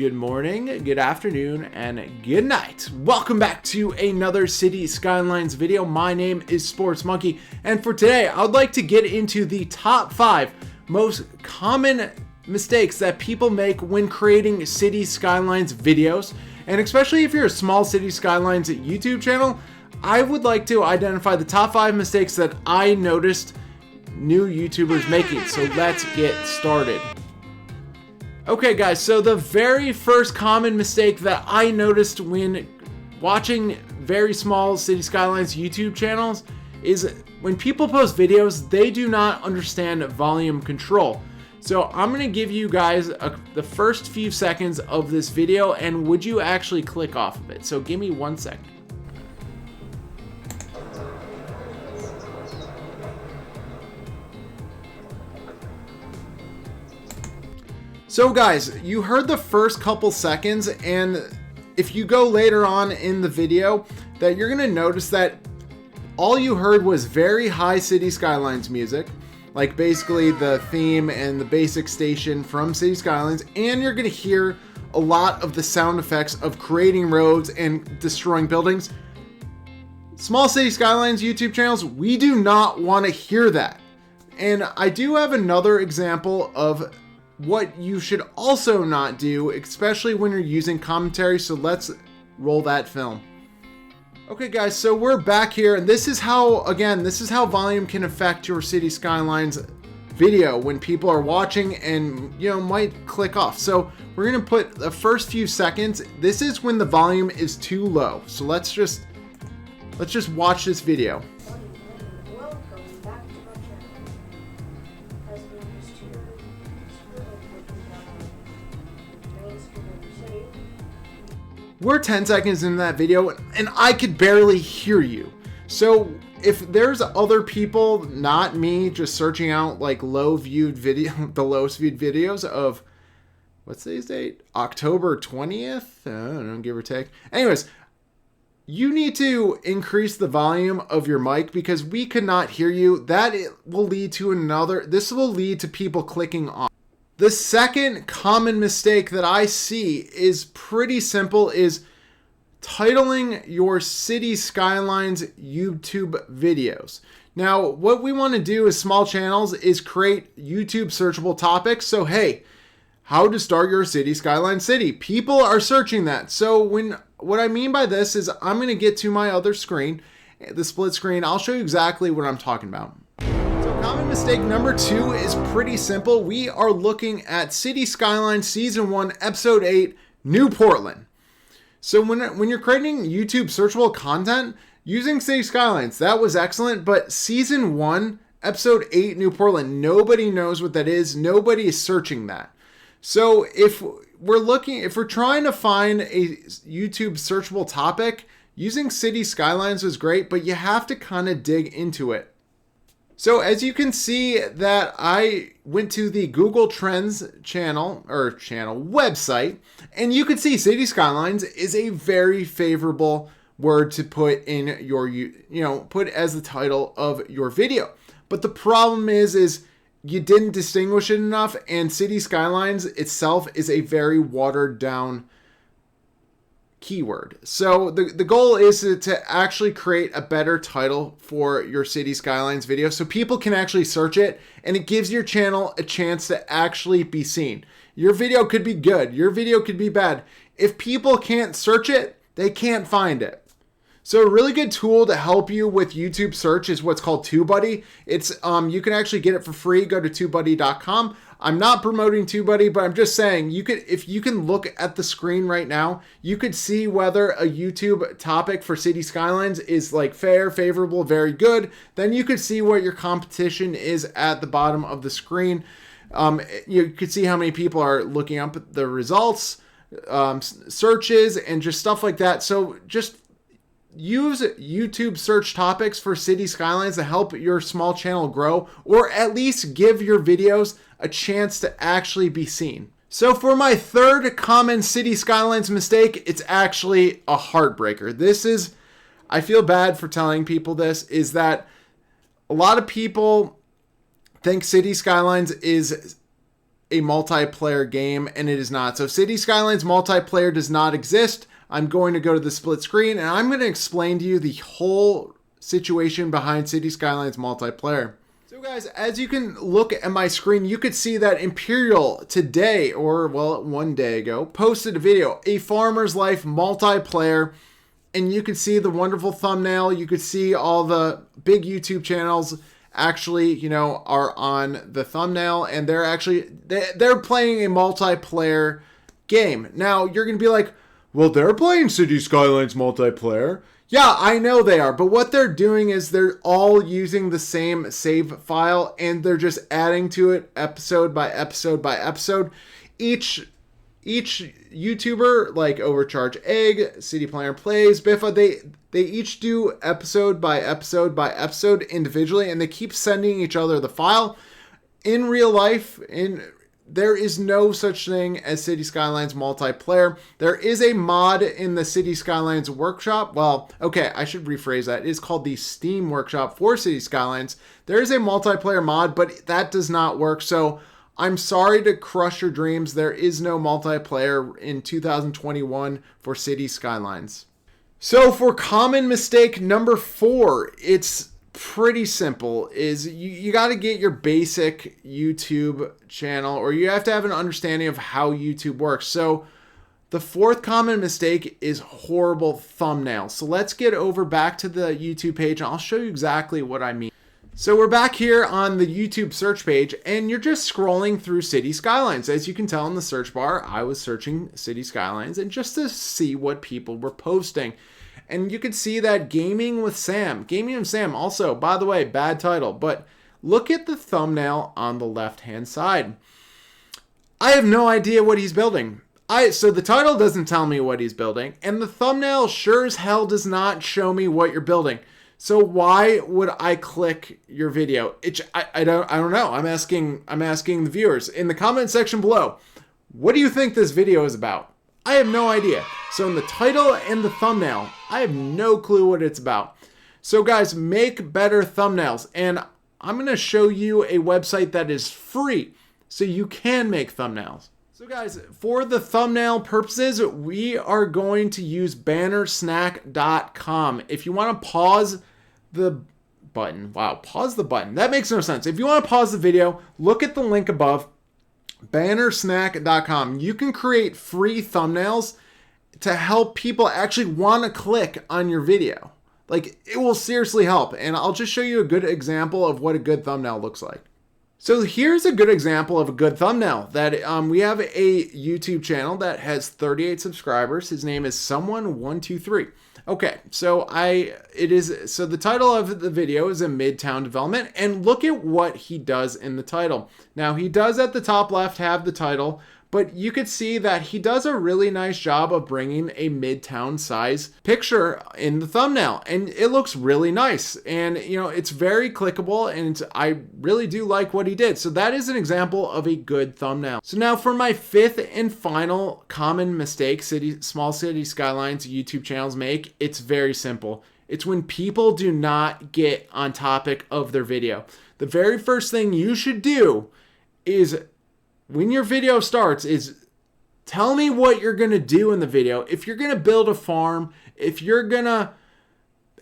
Good morning, good afternoon, and good night. Welcome back to another City Skylines video. My name is Sports Monkey, and for today, I would like to get into the top 5 most common mistakes that people make when creating City Skylines videos. And especially if you're a small City Skylines YouTube channel, I would like to identify the top 5 mistakes that I noticed new YouTubers making. So let's get started. Okay guys, so the very first common mistake that I noticed when watching very small City Skylines YouTube channels is when people post videos, they do not understand volume control. So I'm going to give you guys the first few seconds of this video, and would you actually click off of it? So give me 1 second. So guys, you heard the first couple seconds, and if you go later on in the video, that you're gonna notice that all you heard was very high City Skylines music, like basically the theme and the basic station from City Skylines, and you're gonna hear a lot of the sound effects of creating roads and destroying buildings. Small City Skylines YouTube channels, we do not want to hear that. And I do have another example of what you should also not do, especially when you're using commentary, so let's roll that film. Okay guys, so we're back here, and this is how volume can affect your City Skylines video when people are watching and, you know, might click off. So we're gonna put the first few seconds. This is when the volume is too low. So let's just watch this video. We're 10 seconds into that video and I could barely hear you. So if there's other people, not me, just searching out like the lowest viewed videos of, what's today's date? October 20th? I don't know, give or take. Anyways, you need to increase the volume of your mic because we could not hear you. This will lead to people clicking off. The second common mistake that I see is pretty simple, is titling your City Skylines YouTube videos. Now, what we want to do as small channels is create YouTube searchable topics. So, hey, how to start your City Skylines city. People are searching that. So what I mean by this is I'm going to get to my other screen, the split screen. I'll show you exactly what I'm talking about. Common mistake number 2 is pretty simple. We are looking at City Skylines Season 1, Episode 8, New Portland. So when you're creating YouTube searchable content using City Skylines, that was excellent, but Season 1, Episode 8, New Portland, nobody knows what that is. Nobody is searching that. So if we're trying to find a YouTube searchable topic, using City Skylines is great, but you have to kind of dig into it. So as you can see that I went to the Google Trends website, and you can see City Skylines is a very favorable word to put in your, put as the title of your video. But the problem is you didn't distinguish it enough, and City Skylines itself is a very watered down keyword. So the goal is to actually create a better title for your City Skylines video so people can actually search it, and it gives your channel a chance to actually be seen. Your video could be good, your video could be bad. If people can't search it, they can't find it. So a really good tool to help you with YouTube search is what's called TubeBuddy. It's you can actually get it for free. Go to tubebuddy.com. I'm not promoting TubeBuddy, but I'm just saying if you can look at the screen right now, you could see whether a YouTube topic for City Skylines is like fair, favorable, very good. Then you could see what your competition is at the bottom of the screen. You could see how many people are looking up the results, searches, and just stuff like that. So just use YouTube search topics for City Skylines to help your small channel grow, or at least give your videos a chance to actually be seen. So for my third common City Skylines mistake, it's actually a heartbreaker. I feel bad for telling people this, is that a lot of people think City Skylines is a multiplayer game, and it is not. So Cities Skylines multiplayer does not exist. I'm going to go to the split screen, and I'm going to explain to you the whole situation behind Cities Skylines multiplayer. So guys, as you can look at my screen, you could see that Imperial today, or well, one day ago, posted a video, A Farmer's Life multiplayer, and you could see the wonderful thumbnail. You could see all the big YouTube channels actually, you know, are on the thumbnail, and they're playing a multiplayer game. Now, you're going to be like, well, they're playing Cities Skylines multiplayer. Yeah, I know they are, but what they're doing is they're all using the same save file, and they're just adding to it episode by episode by episode. Each YouTuber, like Overcharge Egg, City Planner Plays, Biffa, they each do episode by episode by episode individually, and they keep sending each other the file. In real life, there is no such thing as Cities Skylines multiplayer. There is a mod in the Cities Skylines workshop. Well, okay, I should rephrase that. It is called the Steam workshop for Cities Skylines. There is a multiplayer mod, but that does not work. So I'm sorry to crush your dreams. There is no multiplayer in 2021 for Cities Skylines. So for common mistake number 4, it's pretty simple. Is you got to get your basic YouTube channel, or you have to have an understanding of how YouTube works. So the 4th common mistake is horrible thumbnails. So let's get over back to the YouTube page, and I'll show you exactly what I mean. So we're back here on the YouTube search page, and you're just scrolling through Cities Skylines. As you can tell in the search bar, I was searching Cities Skylines and just to see what people were posting. And you can see that Gaming with Sam, also, by the way, bad title, but look at the thumbnail on the left-hand side. I have no idea what he's building. So the title doesn't tell me what he's building, and the thumbnail sure as hell does not show me what you're building. So why would I click your video? I don't know. I'm asking the viewers in the comment section below. What do you think this video is about? I have no idea. So in the title and the thumbnail, I have no clue what it's about. So guys, make better thumbnails. And I'm going to show you a website that is free so you can make thumbnails. So guys, for the thumbnail purposes, we are going to use bannersnack.com. If you want to pause the button, pause the button. That makes no sense. If you want to pause the video, look at the link above. Bannersnack.com. You can create free thumbnails to help people actually want to click on your video. Like, it will seriously help. And I'll just show you a good example of what a good thumbnail looks like. So here's a good example of a good thumbnail that we have a YouTube channel that has 38 subscribers. His name is Someone123. Okay, so the title of the video is a Midtown development, and look at what he does in the title. Now, he does at the top left have the title, but you could see that he does a really nice job of bringing a Midtown size picture in the thumbnail, and it looks really nice. And you know, it's very clickable, and I really do like what he did. So that is an example of a good thumbnail. So now for my 5th and final common mistake Small Cities Skylines YouTube channels make, it's very simple. It's when people do not get on topic of their video. The very first thing you should do is, when your video starts, is tell me what you're going to do in the video. If you're going to build a farm, if you're going to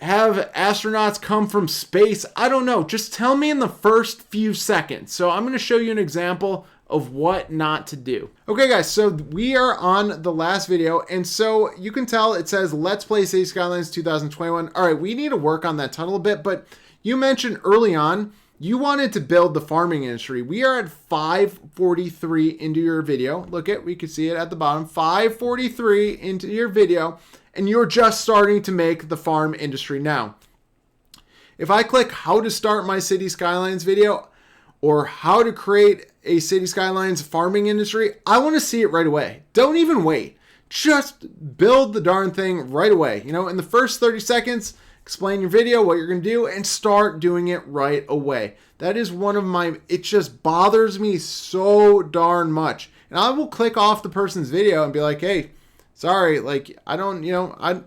have astronauts come from space, I don't know. Just tell me in the first few seconds. So I'm going to show you an example of what not to do. Okay guys, so we are on the last video, and so you can tell it says Let's Play Cities Skylines 2021. All right, we need to work on that title a bit, but you mentioned early on you wanted to build the farming industry. We are at 543 into your video. Look at, we can see it at the bottom, 543 into your video, and you're just starting to make the farm industry now. If I click how to start my Cities Skylines video, or how to create a Cities Skylines farming industry, I want to see it right away. Don't even wait. Just build the darn thing right away. You know, in the first 30 seconds, explain your video, what you're going to do, and start doing it right away. That is one of my, it just bothers me so darn much. And I will click off the person's video and be like, hey, sorry, like, I don't, you know,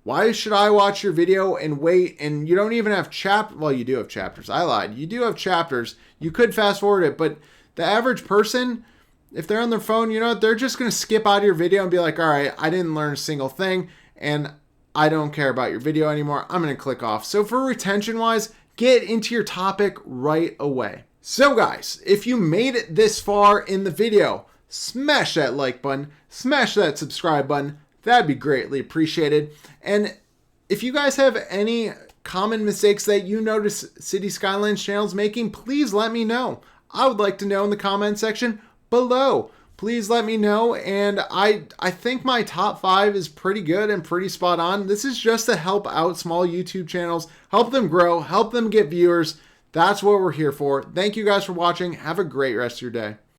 why should I watch your video and wait? And you don't even have well, you do have chapters. I lied. You do have chapters. You could fast forward it, but The average person, if they're on their phone, you know, they're just going to skip out of your video and be like, all right, I didn't learn a single thing and I don't care about your video anymore. I'm going to click off. So for retention wise, get into your topic right away. So guys, if you made it this far in the video, smash that like button, smash that subscribe button. That'd be greatly appreciated. And if you guys have any common mistakes that you notice City Skylines channels making, please let me know. I would like to know in the comment section below. Please let me know. And I think my top 5 is pretty good and pretty spot on. This is just to help out small YouTube channels, help them grow, help them get viewers. That's what we're here for. Thank you guys for watching. Have a great rest of your day.